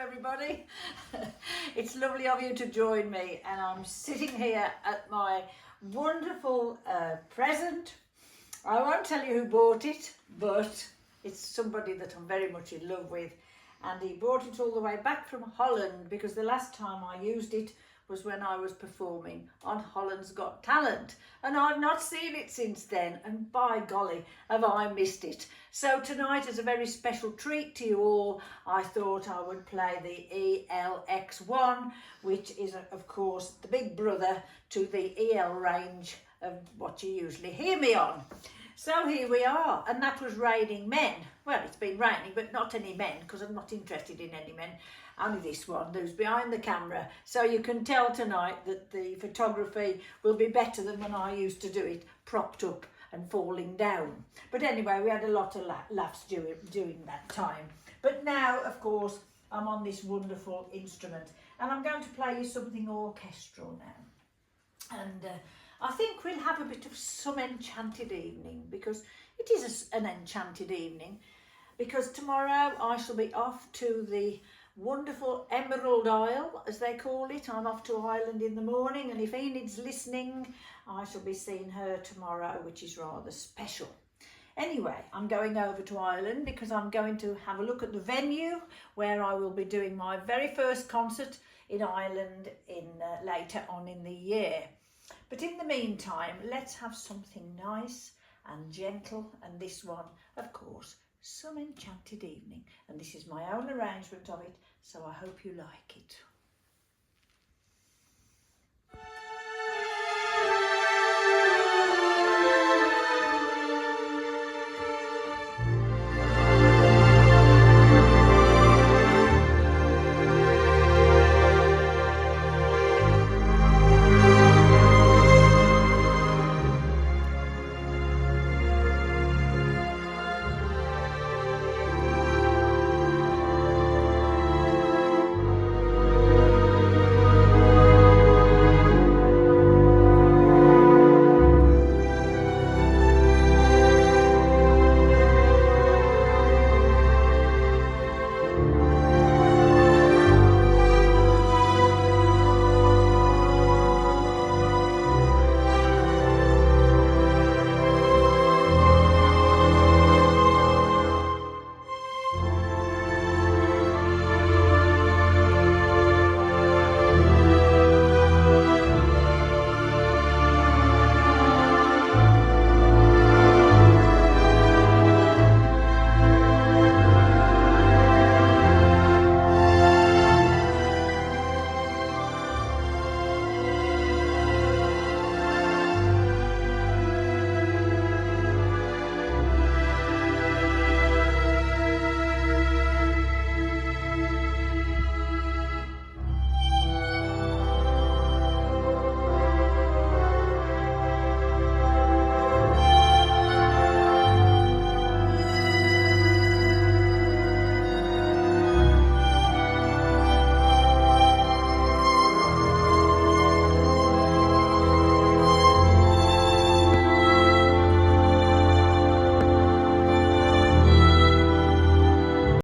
everybody. It's lovely of you to join me, and I'm sitting here at my wonderful present. I won't tell you who bought it, but it's somebody that I'm very much in love with, and he brought it all the way back from Holland because the last time I used it was when I was performing on Holland's Got Talent, and I've not seen it since then, and by golly have I missed it. So tonight, as a very special treat to you all, I thought I would play the ELX one, which is of course the big brother to the EL range of what you usually hear me on. So here we are, and that was Raining Men. Well, it's been raining, but not any men, because I'm not interested in any men. Only this one who's behind the camera. So you can tell tonight that the photography will be better than when I used to do it, propped up and falling down. But anyway, we had a lot of laughs during that time. But now, of course, I'm on this wonderful instrument, and I'm going to play you something orchestral now. And I think we'll have a bit of some enchanted evening, because it is an enchanted evening, because tomorrow I shall be off to the wonderful Emerald Isle, as they call it. I'm off to Ireland in the morning, and if Enid's listening, I shall be seeing her tomorrow, which is rather special. Anyway, I'm going over to Ireland because I'm going to have a look at the venue where I will be doing my very first concert in Ireland later on in the year. But in the meantime, let's have something nice and gentle, and this one, of course, Some Enchanted Evening. And this is my own arrangement of it, so I hope you like it.